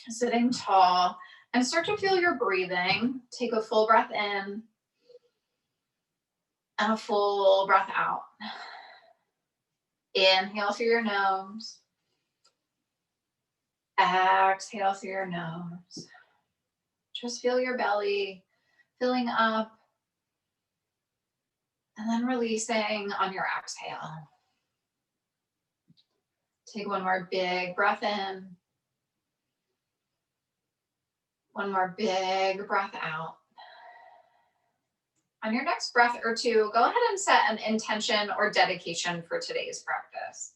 sitting tall, and start to feel your breathing. Take a full breath in and a full breath out. Inhale through your nose. Exhale through your nose. Just feel your belly filling up and then releasing on your exhale. Take one more big breath in. One more big breath out. On your next breath or two, go ahead and set an intention or dedication for today's practice.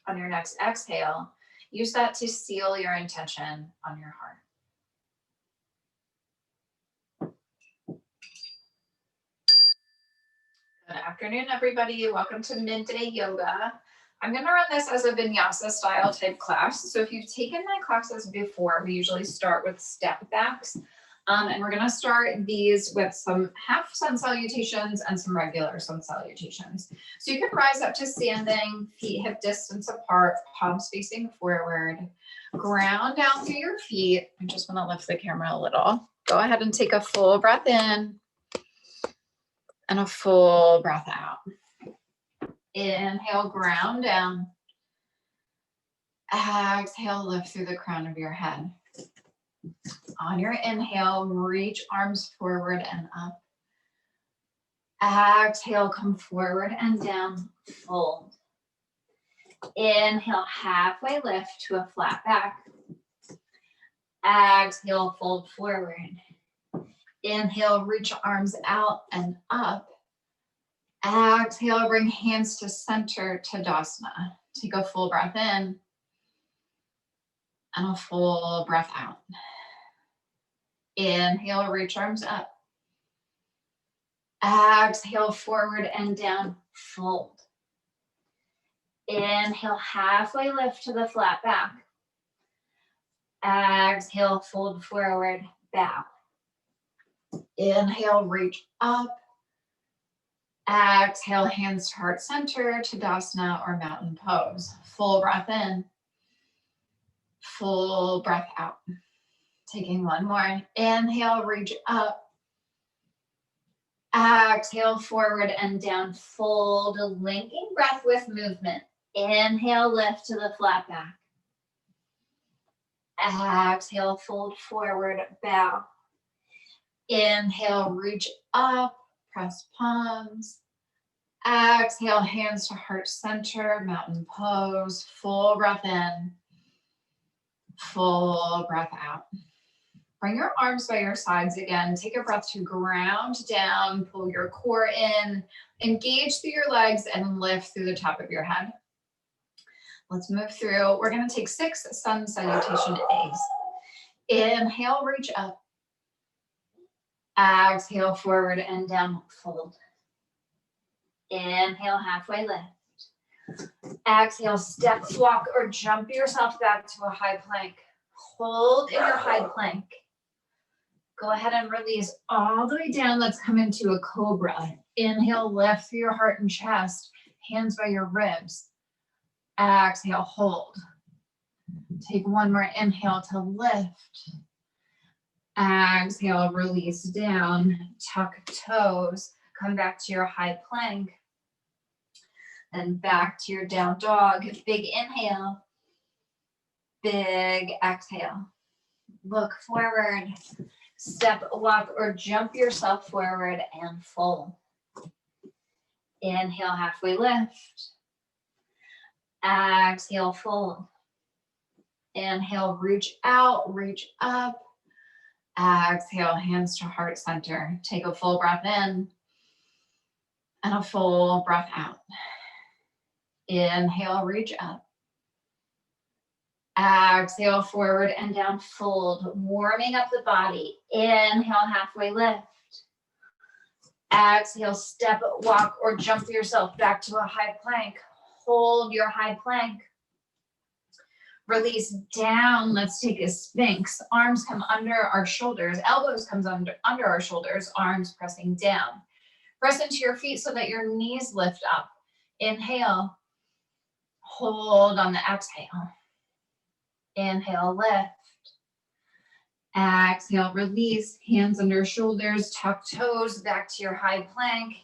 On your next exhale, use that to seal your intention on your heart. Good afternoon, everybody. Welcome to Midday Yoga. I'm going to run this as a vinyasa style type class. So if you've taken my classes before, we usually start with step backs. And we're going to start these with some half sun salutations and some regular sun salutations. So you can rise up to standing, feet hip distance apart, palms facing forward, ground down through your feet. I just want to lift the camera a little. Go ahead and take a full breath in and a full breath out. Inhale, ground down. Exhale, lift through the crown of your head. On your inhale, reach arms forward and up. Exhale, come forward and down, fold. Inhale, halfway lift to a flat back. Exhale, fold forward. Inhale, reach arms out and up. Exhale, bring hands to center, Tadasana. Take a full breath in and a full breath out. Inhale, reach arms up. Exhale, forward and down, fold. Inhale, halfway lift to the flat back. Exhale, fold forward, bow. Inhale, reach up. Exhale, hands to heart center, Tadasana or mountain pose. Full breath in, full breath out. Taking one more. Inhale, reach up. Exhale, forward and down, fold, linking breath with movement. Inhale, lift to the flat back. Exhale, fold forward, bow. Inhale, reach up. Press palms. Exhale, hands to heart center, mountain pose. Full breath in, full breath out. Bring your arms by your sides again. Take a breath to ground down, pull your core in, engage through your legs, and lift through the top of your head. Let's move through. We're going to take 6 sun salutation eggs. Inhale, reach up. Exhale, forward and down, fold. Inhale, halfway lift. Exhale, step, walk, or jump yourself back to a high plank. Hold in your high plank. Go ahead and release all the way down. Let's come into a cobra. Inhale, lift through your heart and chest. Hands by your ribs. Exhale, hold. Take one more inhale to lift. Exhale, release down, tuck toes, come back to your high plank, then back to your down dog. Big inhale, big exhale. Look forward, step, walk, or jump yourself forward and fold. Inhale, halfway lift. Exhale, fold. Inhale, reach out, reach up. Exhale, hands to heart center. Take a full breath in and a full breath out. Inhale, reach up. Exhale, forward and down, fold. Warming up the body. Inhale, halfway lift. Exhale, step, walk, or jump yourself back to a high plank. Hold your high plank. Release down. Let's take a sphinx. Arms come under our shoulders. Elbows comes under our shoulders. Arms pressing down. Press into your feet so that your knees lift up. Inhale. Hold on the exhale. Inhale, lift. Exhale, release. Hands under shoulders, tuck toes back to your high plank.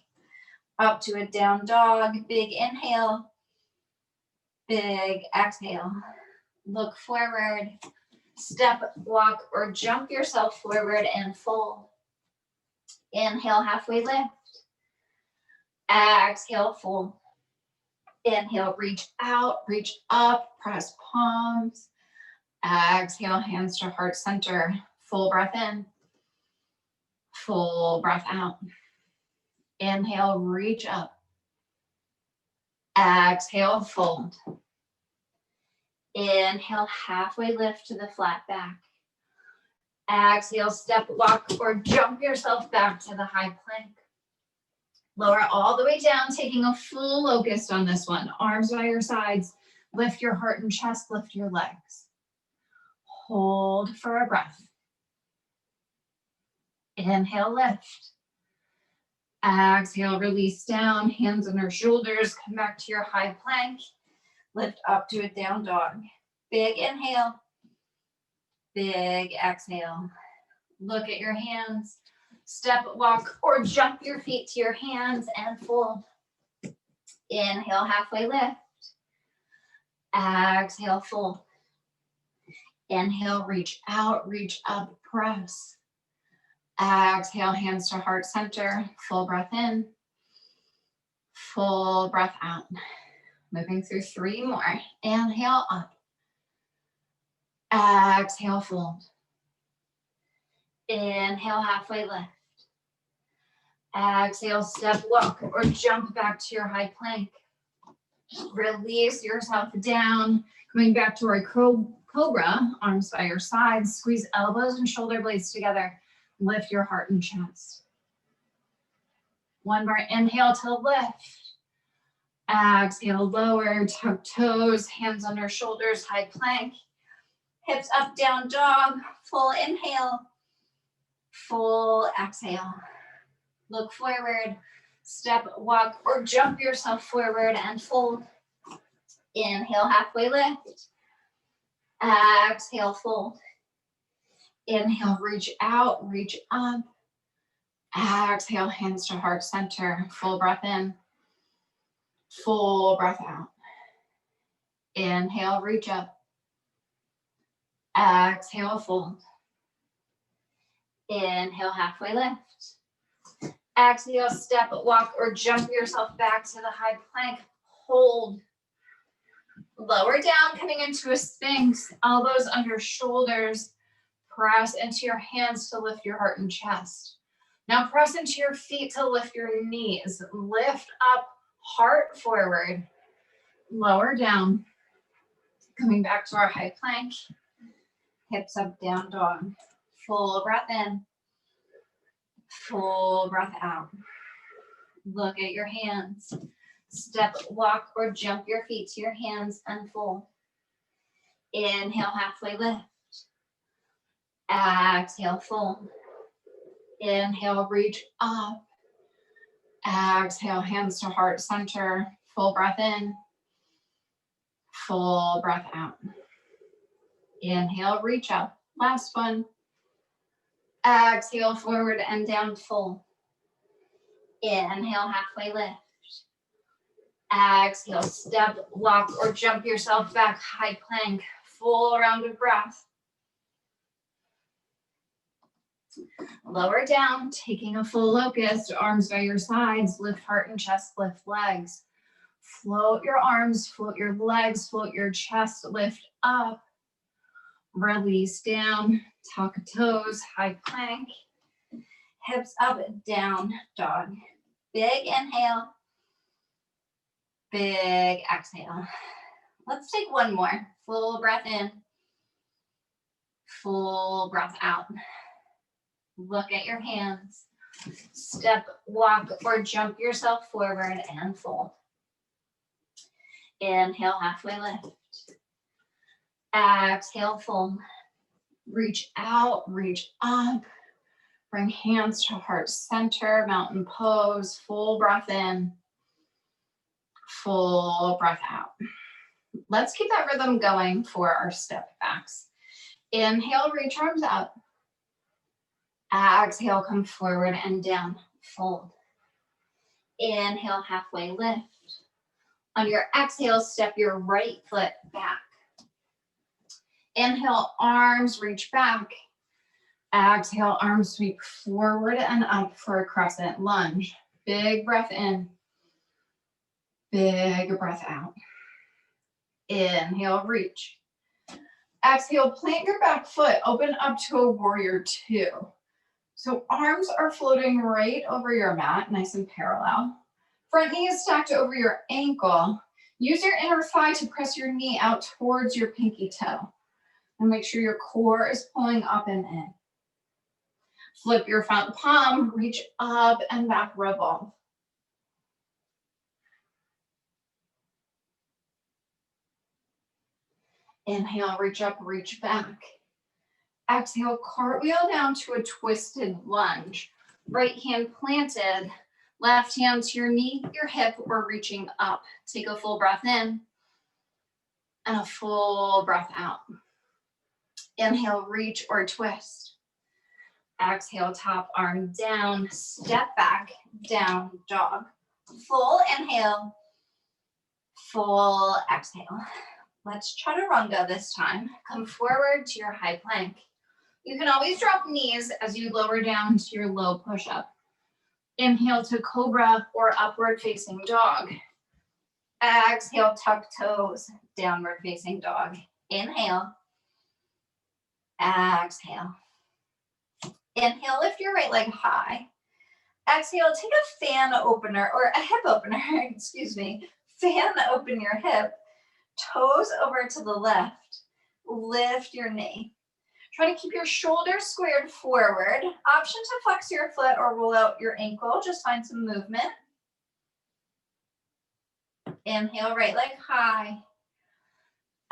Up to a down dog. Big inhale. Big exhale. Look forward. Step, walk, or jump yourself forward and fold. Inhale, halfway lift. Exhale, fold. Inhale, reach out, reach up, press palms. Exhale, hands to heart center. Full breath in. Full breath out. Inhale, reach up. Exhale, fold. Inhale, halfway lift to the flat back. Exhale, step, walk, or jump yourself back to the high plank. Lower all the way down, taking a full locust on this one. Arms by your sides. Lift your heart and chest, lift your legs. Hold for a breath. Inhale, lift. Exhale, release down, hands under shoulders, come back to your high plank. Lift up to a down dog. Big inhale, big exhale. Look at your hands. Step, walk, or jump your feet to your hands and fold. Inhale, halfway lift. Exhale, fold. Inhale, reach out, reach up, press. Exhale, hands to heart center. Full breath in. Full breath out. Moving through 3 more. Inhale, up. Exhale, fold. Inhale, halfway lift. Exhale, step, walk, or jump back to your high plank. Release yourself down. Coming back to our cobra, arms by your sides. Squeeze elbows and shoulder blades together. Lift your heart and chest. 1 more inhale to lift. Exhale, lower, tuck toes, hands under shoulders, high plank. Hips up, down dog. Full inhale. Full exhale. Look forward. Step, walk, or jump yourself forward and fold. Inhale, halfway lift. Exhale, fold. Inhale, reach out, reach up. Exhale, hands to heart center. Full breath in. Full breath out. Inhale, reach up. Exhale, fold. Inhale, halfway lift. Exhale, step, walk, or jump yourself back to the high plank. Hold. Lower down, coming into a sphinx. Elbows under shoulders. Press into your hands to lift your heart and chest. Now press into your feet to lift your knees. Lift up, heart forward. Lower down. Coming back to our high plank. Hips up, down dog. Full breath in. Full breath out. Look at your hands. Step, walk, or jump your feet to your hands and fold. Inhale, halfway lift. Exhale, fold. Inhale, reach up. Exhale, hands to heart center. Full breath in. Full breath out. Inhale, reach up. Last one. Exhale, forward and down, full. Inhale, halfway lift. Exhale, step, walk, or jump yourself back, high plank. Full round of breath. Lower down, taking a full locust, arms by your sides, lift heart and chest, lift legs. Float your arms, float your legs, float your chest, lift up. Release down, tuck toes, high plank. Hips up, down, dog. Big inhale, big exhale. Let's take 1 more. Full breath in, full breath out. Look at your hands. Step, walk, or jump yourself forward and fold. Inhale, halfway lift. Exhale, fold. Reach out, reach up. Bring hands to heart center, mountain pose. Full breath in, full breath out. Let's keep that rhythm going for our step backs. Inhale, reach arms up. Exhale, come forward and down, fold. Inhale, halfway lift. On your exhale, step your right foot back. Inhale, arms reach back. Exhale, arms sweep forward and up for a crescent lunge. Big breath in. Big breath out. Inhale, reach. Exhale, plant your back foot, open up to a warrior two. So arms are floating right over your mat, nice and parallel. Front knee is stacked over your ankle. Use your inner thigh to press your knee out towards your pinky toe. And make sure your core is pulling up and in. Flip your front palm, reach up and back, revolve. Inhale, reach up, reach back. Exhale, cartwheel down to a twisted lunge. Right hand planted, left hand to your knee, your hip, or reaching up. Take a full breath in and a full breath out. Inhale, reach or twist. Exhale, top arm down, step back, down dog. Full inhale, full exhale. Let's chaturanga this time. Come forward to your high plank. You can always drop knees as you lower down to your low push-up. Inhale to cobra or upward facing dog. Exhale, tuck toes, downward facing dog. Inhale. Exhale. Inhale, lift your right leg high. Exhale, take a fan opener or a hip opener, excuse me. Fan open your hip, toes over to the left. Lift your knee. Try to keep your shoulders squared forward. Option to flex your foot or roll out your ankle. Just find some movement. Inhale, right leg high.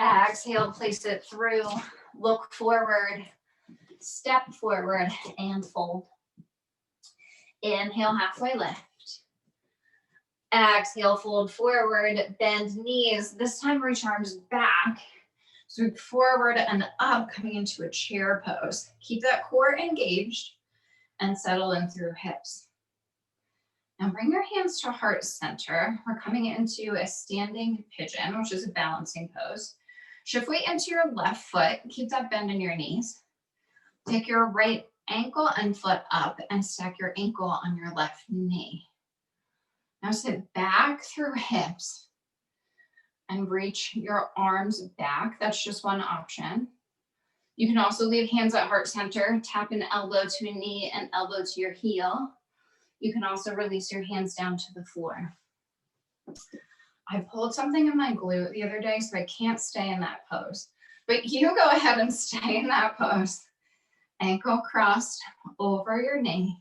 Exhale, place it through. Look forward. Step forward and fold. Inhale, halfway lift. Exhale, fold forward, bend knees. This time reach arms back. Sweep forward and up, coming into a chair pose. Keep that core engaged and settle in through hips. Now bring your hands to heart center. We're coming into a standing pigeon, which is a balancing pose. Shift weight into your left foot. Keep that bend in your knees. Take your right ankle and foot up and stack your ankle on your left knee. Now sit back through hips and reach your arms back. That's just one option. You can also leave hands at heart center, tap an elbow to a knee and elbow to your heel. You can also release your hands down to the floor. I pulled something in my glute the other day, so I can't stay in that pose. But you go ahead and stay in that pose. Ankle crossed over your knee.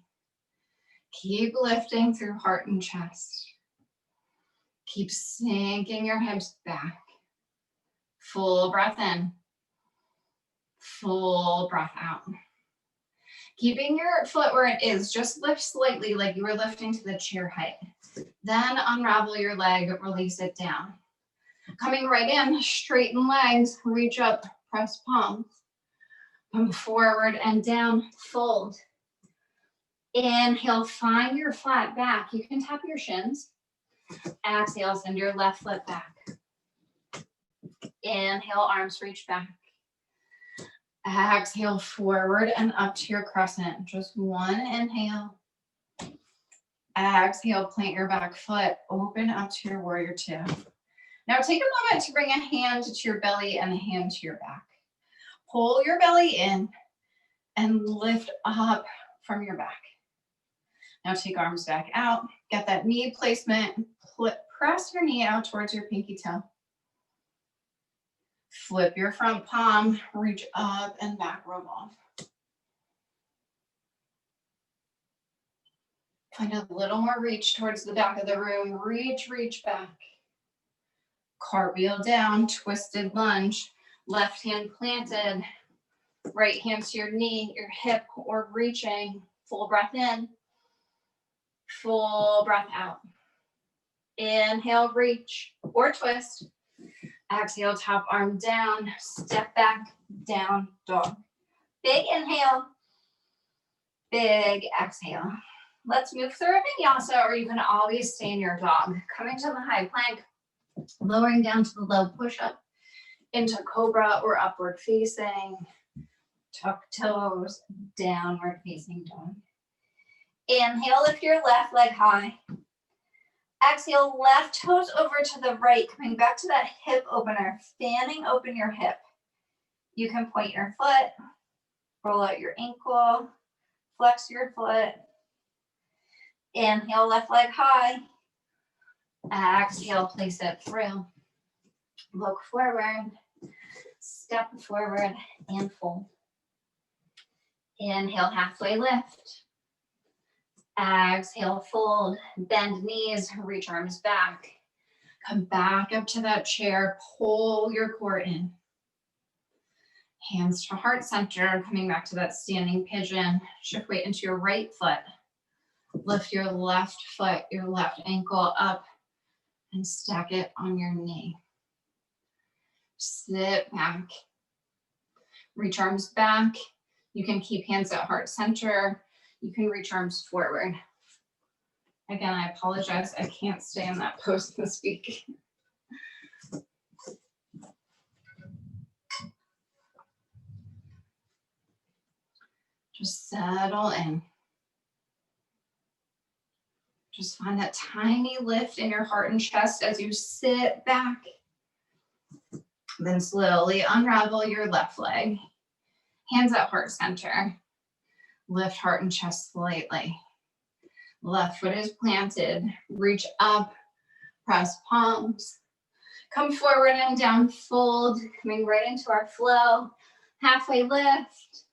Keep lifting through heart and chest. Keep sinking your hips back. Full breath in. Full breath out. Keeping your foot where it is, just lift slightly like you were lifting to the chair height. Then unravel your leg, release it down. Coming right in, straighten legs, reach up, press palms. Come forward and down, fold. Inhale, find your flat back. You can tap your shins. Exhale, send your left foot back. Inhale, arms reach back. Exhale, forward and up to your crescent. Just one inhale. Exhale, plant your back foot, open up to your warrior two. Now take a moment to bring a hand to your belly and a hand to your back. Pull your belly in and lift up from your back. Now take arms back out, get that knee placement, press your knee out towards your pinky toe. Flip your front palm, reach up and back, revolve. Find a little more reach towards the back of the room. Reach, reach back. Cartwheel down, twisted lunge. Left hand planted. Right hand to your knee, your hip, or reaching. Full breath in. Full breath out. Inhale, reach or twist. Exhale, top arm down, step back, down dog. Big inhale, big exhale. Let's move through a vinyasa, or you can always stay in your dog. Coming to the high plank, lowering down to the low push-up, into cobra or upward facing. Tuck toes, downward facing dog. Inhale, lift your left leg high. Exhale, left toes over to the right, coming back to that hip opener, fanning open your hip. You can point your foot, roll out your ankle, flex your foot. Inhale, left leg high. Exhale, place it through. Look forward, step forward, and fold. Inhale, halfway lift. Exhale, fold, bend knees, reach arms back. Come back up to that chair, pull your core in. Hands to heart center, coming back to that standing pigeon. Shift weight into your right foot. Lift your left foot, your left ankle up, and stack it on your knee. Sit back. Reach arms back. You can keep hands at heart center. You can reach arms forward. Again, I apologize. I can't stay in that pose this week. Just settle in. Just find that tiny lift in your heart and chest as you sit back. Then slowly unravel your left leg. Hands at heart center. Lift heart and chest slightly. Left foot is planted. Reach up, press palms. Come forward and down, fold, coming right into our flow. Halfway lift.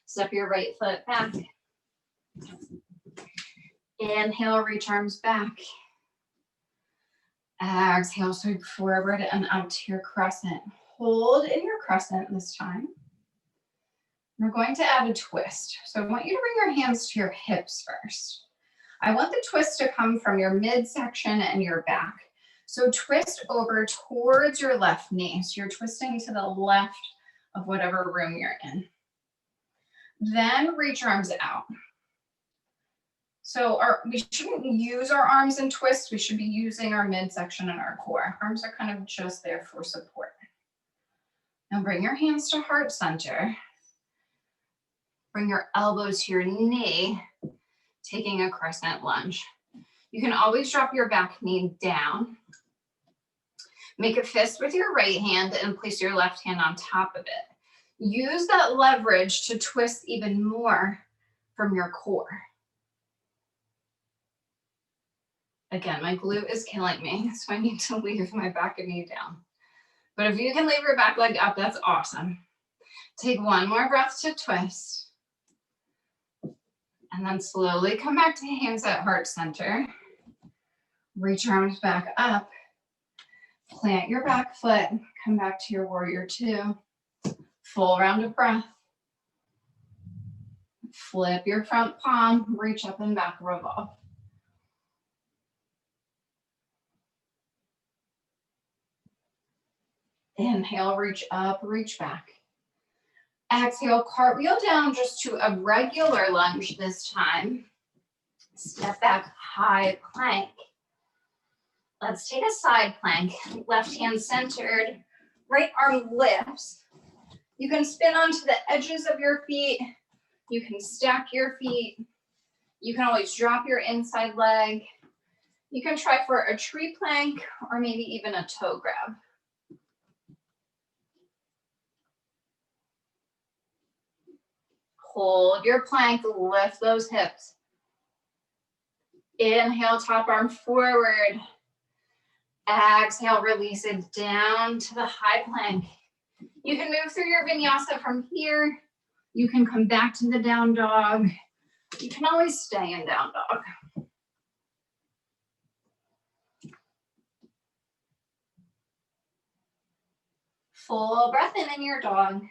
Step your right foot back. Inhale, reach arms back. Exhale, sweep forward and out to your crescent. Hold in your crescent this time. We're going to add a twist. So I want you to bring your hands to your hips first. I want the twist to come from your midsection and your back. So twist over towards your left knee. So you're twisting to the left of whatever room you're in. Then reach arms out. So we shouldn't use our arms in twists. We should be using our midsection and our core. Arms are kind of just there for support. Now bring your hands to heart center. Bring your elbows to your knee, taking a crescent lunge. You can always drop your back knee down. Make a fist with your right hand and place your left hand on top of it. Use that leverage to twist even more from your core. Again, my glute is killing me, so I need to leave my back knee down. But if you can leave your back leg up, that's awesome. Take one more breath to twist. And then slowly come back to hands at heart center. Reach arms back up. Plant your back foot. Come back to your warrior two. Full round of breath. Flip your front palm. Reach up and back, revolve. Inhale, reach up, reach back. Exhale, cartwheel down just to a regular lunge this time. Step back, high plank. Let's take a side plank. Left hand centered, right arm lifts. You can spin onto the edges of your feet. You can stack your feet. You can always drop your inside leg. You can try for a tree plank or maybe even a toe grab. Hold your plank, lift those hips. Inhale, top arm forward. Exhale, release it down to the high plank. You can move through your vinyasa from here. You can come back to the down dog. You can always stay in down dog. Full breath in your dog.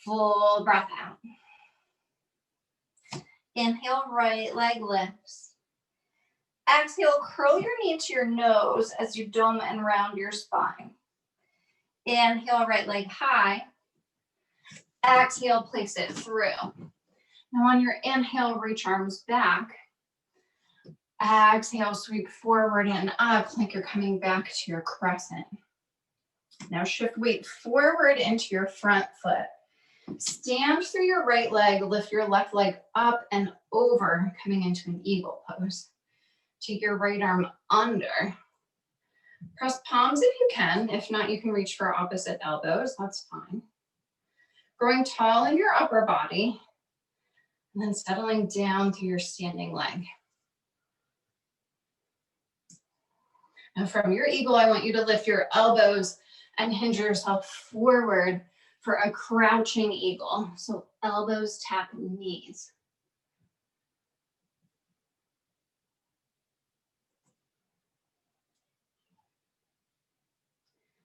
Full breath out. Inhale, right leg lifts. Exhale, curl your knee to your nose as you dome and round your spine. Inhale, right leg high. Exhale, place it through. Now on your inhale, reach arms back. Exhale, sweep forward and up like you're coming back to your crescent. Now shift weight forward into your front foot. Stand through your right leg, lift your left leg up and over, coming into an eagle pose. Take your right arm under. Press palms if you can. If not, you can reach for opposite elbows. That's fine. Growing tall in your upper body, and then settling down through your standing leg. Now from your eagle, I want you to lift your elbows and hinge yourself forward for a crouching eagle. So elbows tap knees.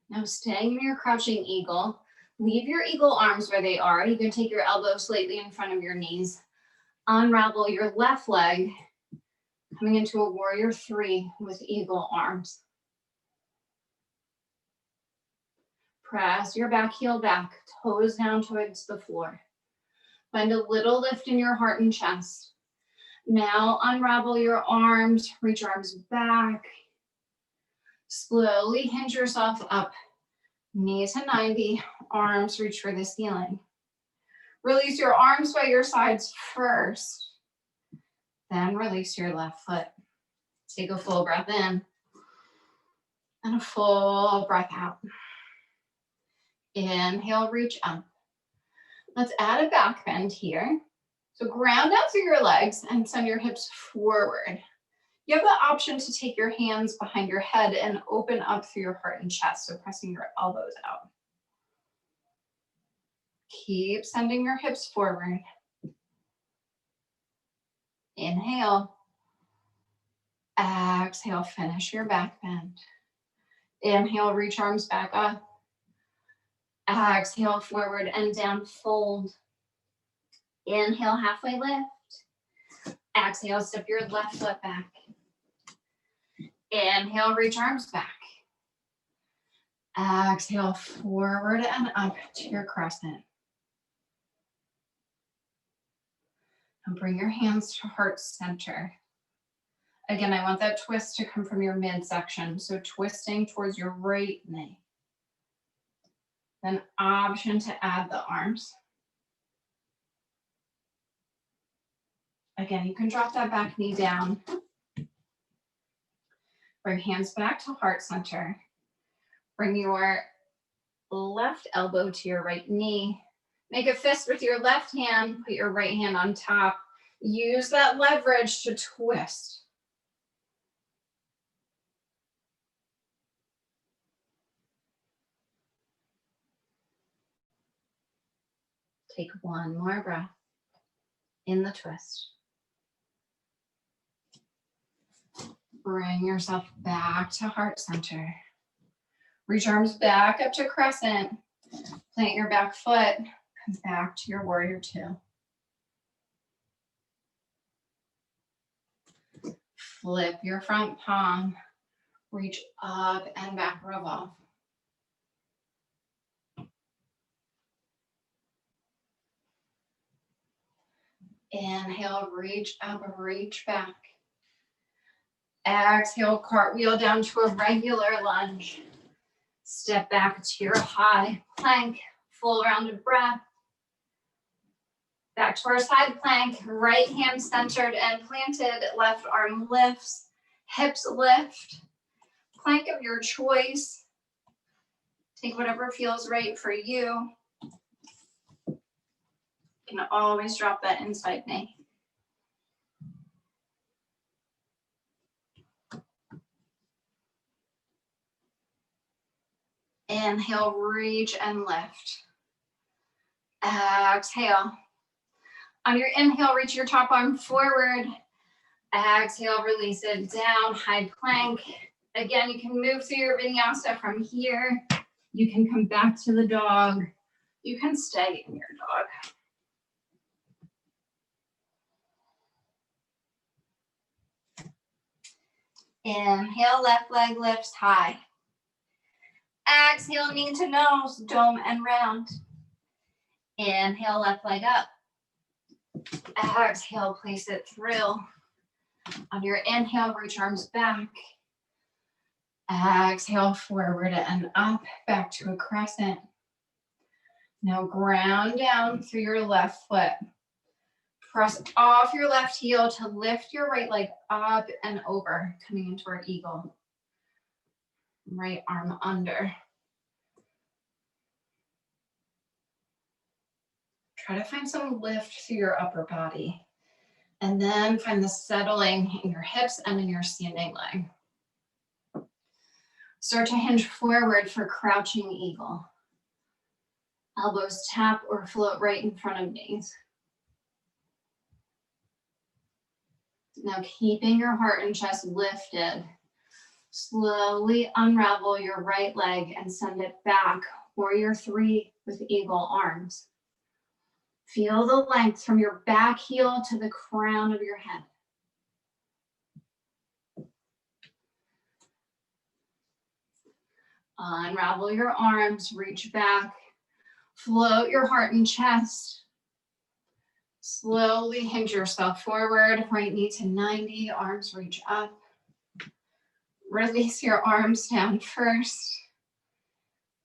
Now staying in your crouching eagle, leave your eagle arms where they are. You can take your elbows slightly in front of your knees. Unravel your left leg, coming into a warrior three with eagle arms. Press your back heel back, toes down towards the floor. Find a little lift in your heart and chest. Now unravel your arms, reach arms back. Slowly hinge yourself up, knee to 90, arms reach for the ceiling. Release your arms by your sides first, then release your left foot. Take a full breath in and a full breath out. Inhale, reach up. Let's add a back bend here. So ground out through your legs and send your hips forward. You have the option to take your hands behind your head and open up through your heart and chest, so pressing your elbows out. Keep sending your hips forward. Inhale. Exhale, finish your back bend. Inhale, reach arms back up. Exhale, forward and down, fold. Inhale, halfway lift. Exhale, step your left foot back. Inhale, reach arms back. Exhale, forward and up to your crescent. And bring your hands to heart center. Again, I want that twist to come from your midsection, so twisting towards your right knee. Then option to add the arms. Again, you can drop that back knee down. Bring hands back to heart center. Bring your left elbow to your right knee. Make a fist with your left hand, put your right hand on top. Use that leverage to twist. Take one more breath in the twist. Bring yourself back to heart center. Reach arms back up to crescent. Plant your back foot. Come back to your warrior two. Flip your front palm. Reach up and back, revolve. Inhale, reach up, reach back. Exhale, cartwheel down to a regular lunge. Step back to your high plank, full rounded breath. Back to our side plank, right hand centered and planted, left arm lifts, hips lift. Plank of your choice. Take whatever feels right for you. You can always drop that inside knee. Inhale, reach and lift. Exhale. On your inhale, reach your top arm forward. Exhale, release it down, high plank. Again, you can move through your vinyasa from here. You can come back to the dog. You can stay in your dog. Inhale, left leg lifts high. Exhale, knee to nose, dome and round. Inhale, left leg up. Exhale, place it through. On your inhale, reach arms back. Exhale, forward and up, back to a crescent. Now ground down through your left foot. Press off your left heel to lift your right leg up and over, coming into our eagle. Right arm under. Try to find some lift through your upper body. And then find the settling in your hips and in your standing leg. Start to hinge forward for crouching eagle. Elbows tap or float right in front of knees. Now keeping your heart and chest lifted, slowly unravel your right leg and send it back, warrior three with eagle arms. Feel the length from your back heel to the crown of your head. Unravel your arms, reach back, float your heart and chest. Slowly hinge yourself forward, right knee to 90, arms reach up. Release your arms down first,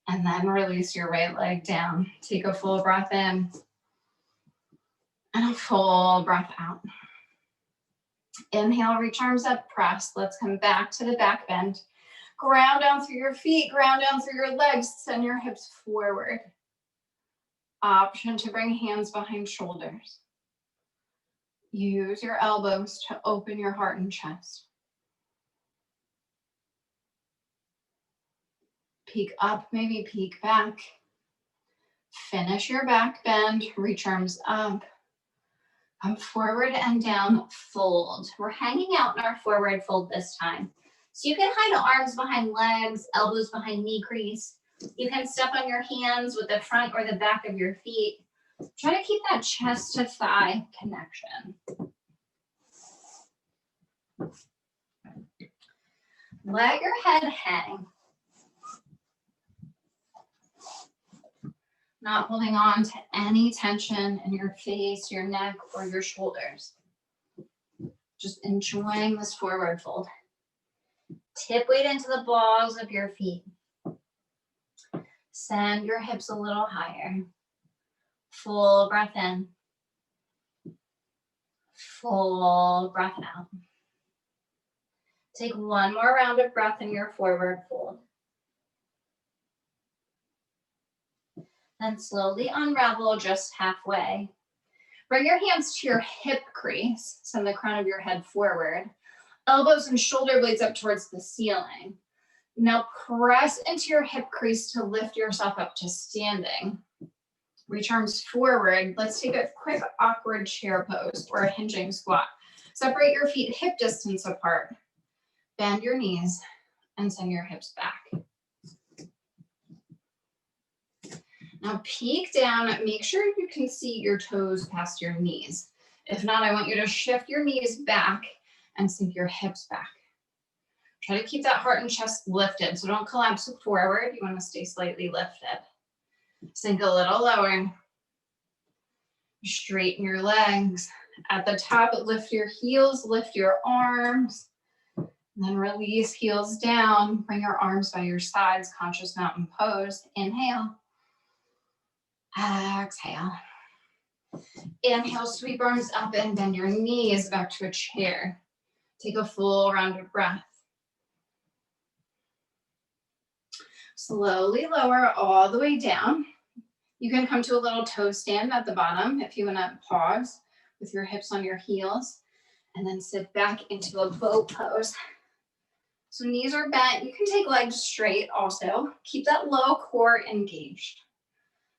and then release your right leg down. Take a full breath in, and a full breath out. Inhale, reach arms up, press. Let's come back to the back bend. Ground down through your feet, ground down through your legs, send your hips forward. Option to bring hands behind shoulders. Use your elbows to open your heart and chest. Peek up, maybe peek back. Finish your back bend, reach arms up. Come forward and down, fold. We're hanging out in our forward fold this time. So you can hide arms behind legs, elbows behind knee crease. You can step on your hands with the front or the back of your feet. Try to keep that chest to thigh connection. Let your head hang. Not holding on to any tension in your face, your neck, or your shoulders. Just enjoying this forward fold. Tip weight into the balls of your feet. Send your hips a little higher. Full breath in. Full breath out. Take one more round of breath in your forward fold. Then slowly unravel just halfway. Bring your hands to your hip crease. Send the crown of your head forward. Elbows and shoulder blades up towards the ceiling. Now press into your hip crease to lift yourself up to standing. Reach arms forward. Let's take a quick awkward chair pose or a hinging squat. Separate your feet hip distance apart. Bend your knees and send your hips back. Now peek down, make sure you can see your toes past your knees. If not, I want you to shift your knees back and sink your hips back. Try to keep that heart and chest lifted, so don't collapse forward. You want to stay slightly lifted. Sink a little lower. Straighten your legs. At the top, lift your heels, lift your arms. And then release heels down. Bring your arms by your sides, conscious mountain pose. Inhale. Exhale. Inhale, sweep arms up and bend your knees back to a chair. Take a full round of breath. Slowly lower all the way down. You can come to a little toe stand at the bottom if you want to pause with your hips on your heels, and then sit back into a boat pose. So knees are bent. You can take legs straight also. Keep that low core engaged.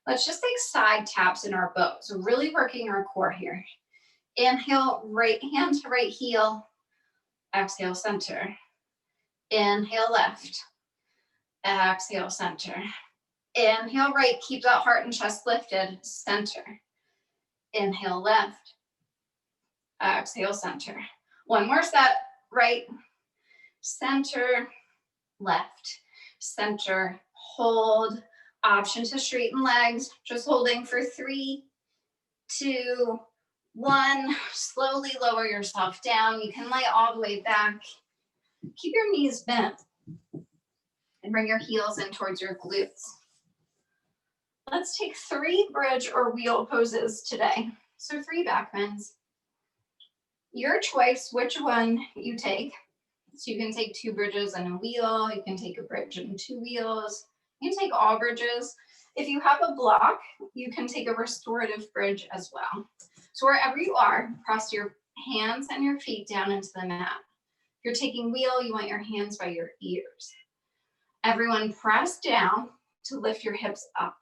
Let's just take side taps in our boat. So really working our core here. Inhale, right hand to right heel. Exhale, center. Inhale, left. Exhale, center. Inhale, right. Keep that heart and chest lifted. Center. Inhale, left. Exhale, center. One more set. Right. center, left, center, hold. Option to straighten legs, just holding for 3, 2, 1. Slowly lower yourself down. You can lay all the way back. Keep your knees bent and bring your heels in towards your glutes. Let's take 3 bridge or wheel poses today. So 3 back bends. Your choice which one you take. So you can take 2 bridges and a wheel. You can take a bridge and 2 wheels. You can take all bridges. If you have a block, you can take a restorative bridge as well. So wherever you are, press your hands and your feet down into the mat. If you're taking wheel, you want your hands by your ears. Everyone press down to lift your hips up.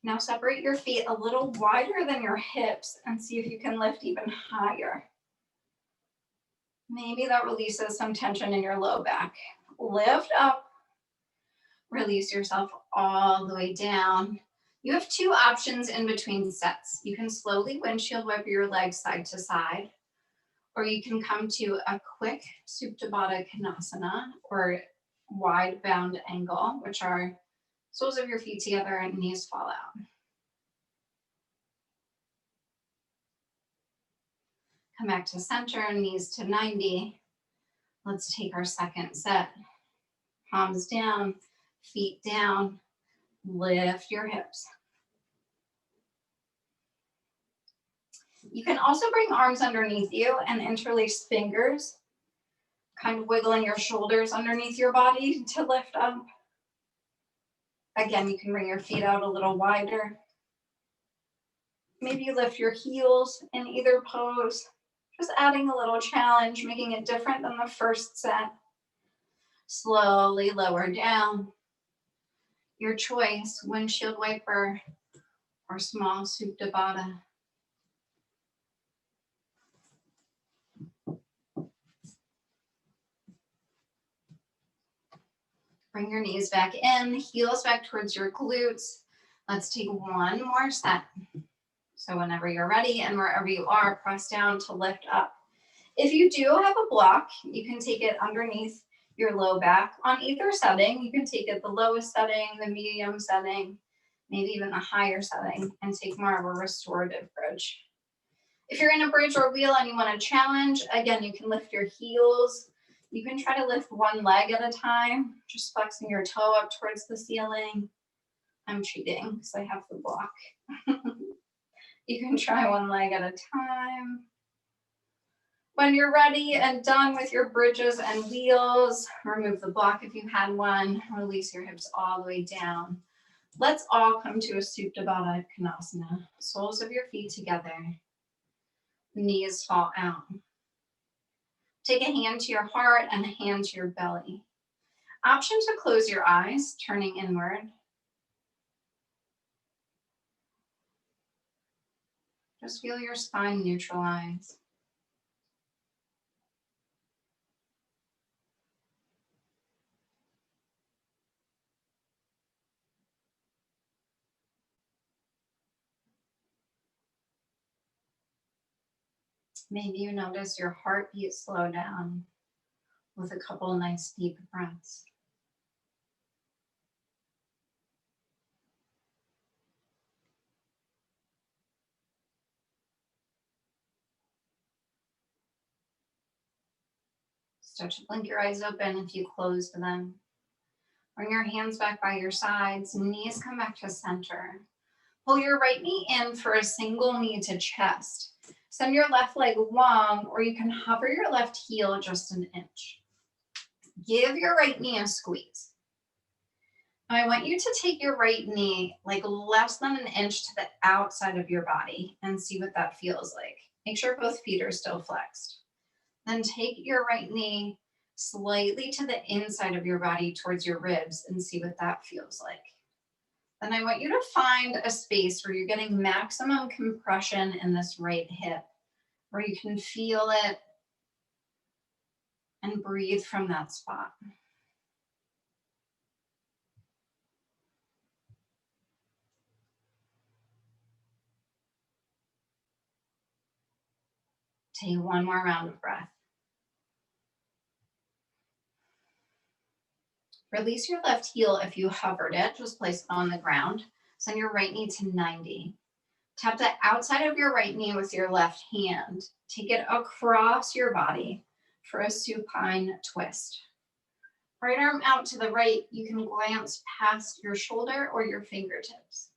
Now separate your feet a little wider than your hips and see if you can lift even higher. Maybe that releases some tension in your low back. Lift up. Release yourself all the way down. You have 2 options in between sets. You can slowly windshield wiper your legs side to side, or you can come to a quick Supta Baddha Konasana, or wide bound angle, which are soles of your feet together and knees fall out. Come back to center, knees to 90. Let's take our second set. Palms down, feet down, lift your hips. You can also bring arms underneath you and interlace fingers, kind of wiggling your shoulders underneath your body to lift up. Again, you can bring your feet out a little wider. Maybe you lift your heels in either pose, just adding a little challenge, making it different than the first set. Slowly lower down. Your choice, windshield wiper or small Supta Baddha. Bring your knees back in, heels back towards your glutes. Let's take 1 more set. So whenever you're ready and wherever you are, press down to lift up. If you do have a block, you can take it underneath your low back. On either setting, you can take it the lowest setting, the medium setting, maybe even the higher setting, and take more of a restorative bridge. If you're in a bridge or wheel and you want to challenge, again, you can lift your heels. You can try to lift 1 leg at a time, just flexing your toe up towards the ceiling. I'm cheating because I have the block. You can try 1 leg at a time. When you're ready and done with your bridges and wheels, remove the block if you had one, release your hips all the way down. Let's all come to a Supta Baddha Konasana. Soles of your feet together, knees fall out. Take a hand to your heart and a hand to your belly. Option to close your eyes, turning inward. Just feel your spine neutralize. Maybe you notice your heartbeat slow down with a couple nice deep breaths. Start to blink your eyes open if you closed them. Bring your hands back by your sides, knees come back to center. Pull your right knee in for a single knee to chest. Send your left leg long, or you can hover your left heel just an inch. Give your right knee a squeeze. Now I want you to take your right knee like less than an inch to the outside of your body and see what that feels like. Make sure both feet are still flexed. Then take your right knee slightly to the inside of your body towards your ribs and see what that feels like. Then I want you to find a space where you're getting maximum compression in this right hip, where you can feel it and breathe from that spot. Take one more round of breath. Release your left heel if you hovered it, just place it on the ground. Send your right knee to 90. Tap the outside of your right knee with your left hand. Take it across your body for a supine twist. Right arm out to the right, you can glance past your shoulder or your fingertips.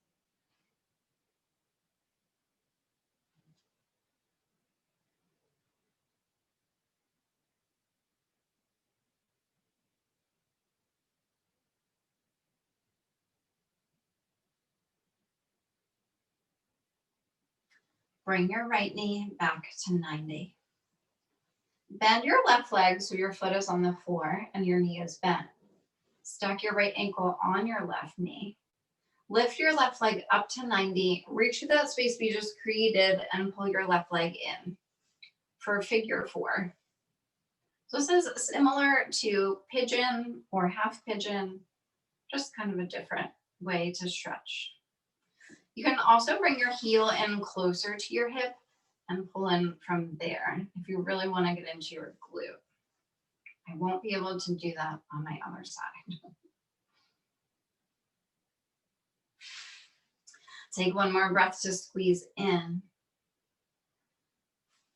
Bring your right knee back to 90. Bend your left leg so your foot is on the floor and your knee is bent. Stack your right ankle on your left knee. Lift your left leg up to 90. Reach to that space we just created and pull your left leg in for figure 4. So this is similar to pigeon or half pigeon, just kind of a different way to stretch. You can also bring your heel in closer to your hip and pull in from there if you really want to get into your glute. I won't be able to do that on my other side. Take one more breath to squeeze in.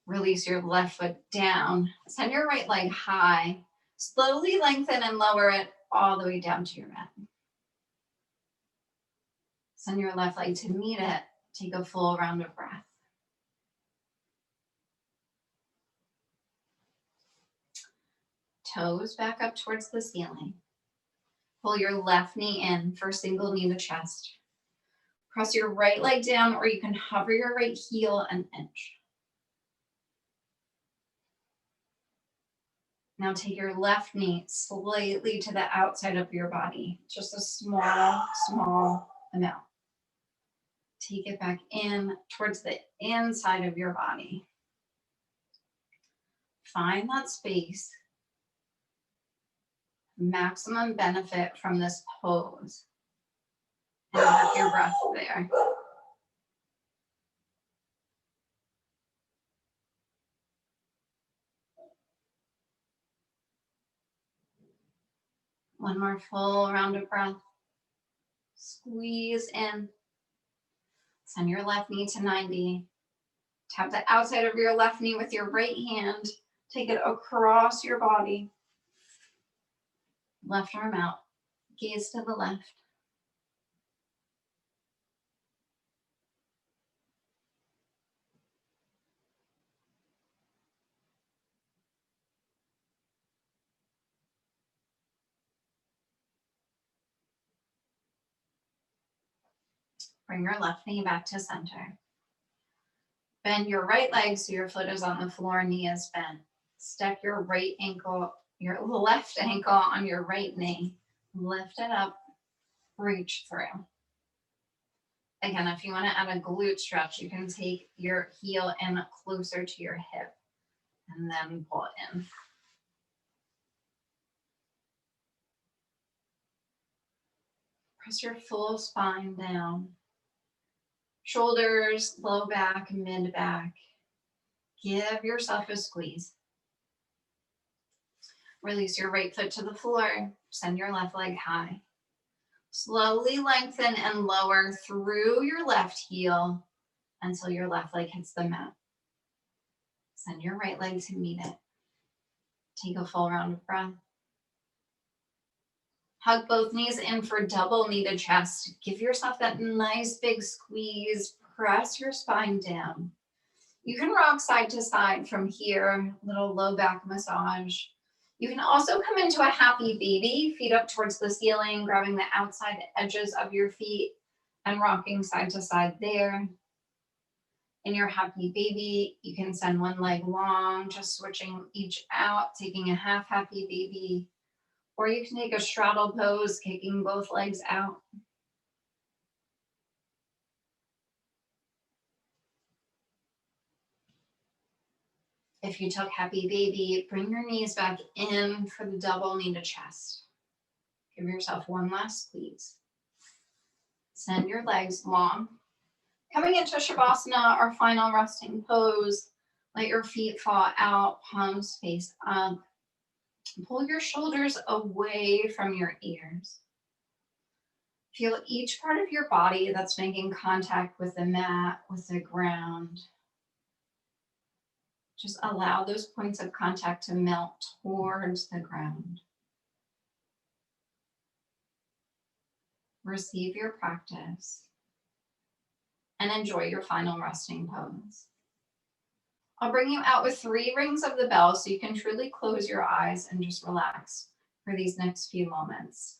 Release your left foot down. Send your right leg high. Slowly lengthen and lower it all the way down to your mat. Send your left leg to meet it. Take a full round of breath. Toes back up towards the ceiling. Pull your left knee in for single knee to chest. Press your right leg down, or you can hover your right heel an inch. Now take your left knee slightly to the outside of your body, just a small amount. Take it back in towards the inside of your body. Find that space. Maximum benefit from this pose. And work your breath there. One more full round of breath. Squeeze in. Send your left knee to 90. Tap the outside of your left knee with your right hand. Take it across your body. Left arm out. Gaze to the left. Bring your left knee back to center. Bend your right leg so your foot is on the floor, knee is bent. Step your right ankle, your left ankle on your right knee. Lift it up, reach through. Again, if you want to add a glute stretch, you can take your heel in closer to your hip and then pull it in. Press your full spine down. Shoulders, low back, mid back. Give yourself a squeeze. Release your right foot to the floor. Send your left leg high. Slowly lengthen and lower through your left heel until your left leg hits the mat. Send your right leg to meet it. Take a full round of breath. Hug both knees in for double knee to chest. Give yourself that nice big squeeze. Press your spine down. You can rock side to side from here, little low back massage. You can also come into a happy baby, feet up towards the ceiling, grabbing the outside edges of your feet and rocking side to side there. In your happy baby, you can send one leg long, just switching each out, taking a half happy baby. Or you can take a straddle pose, kicking both legs out. If you took happy baby, bring your knees back in for the double knee to chest. Give yourself one last squeeze. Send your legs long. Coming into Shavasana, our final resting pose, Let your feet fall out, palms face up. Pull your shoulders away from your ears. Feel each part of your body that's making contact with the mat, with the ground. Just allow those points of contact to melt towards the ground. Receive your practice and enjoy your final resting pose. I'll bring you out with 3 rings of the bell so you can truly close your eyes and just relax for these next few moments.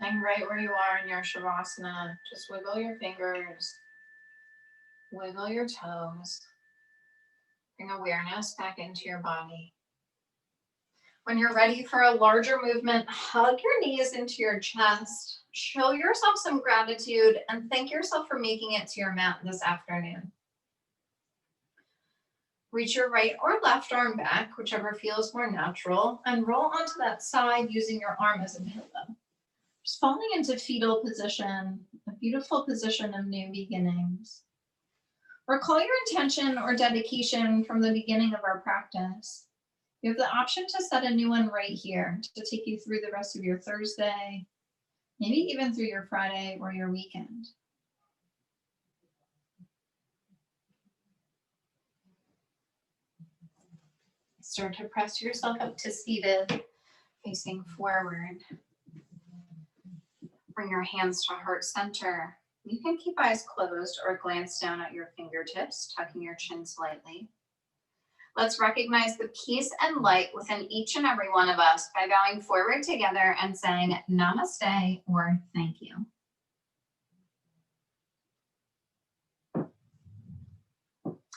Staying right where you are in your Shavasana. Just wiggle your fingers, wiggle your toes. Bring awareness back into your body. When you're ready for a larger movement, hug your knees into your chest. Show yourself some gratitude and thank yourself for making it to your mat this afternoon. Reach your right or left arm back, whichever feels more natural, and roll onto that side using your arm as a pillow. Just falling into fetal position, a beautiful position of new beginnings. Recall your intention or dedication from the beginning of our practice. You have the option to set a new one right here to take you through the rest of your Thursday, maybe even through your Friday or your weekend. Start to press yourself up to seated, facing forward. Bring your hands to heart center. You can keep eyes closed or glance down at your fingertips, tucking your chin slightly. Let's recognize the peace and light within each and every one of us by bowing forward together and saying namaste or thank you.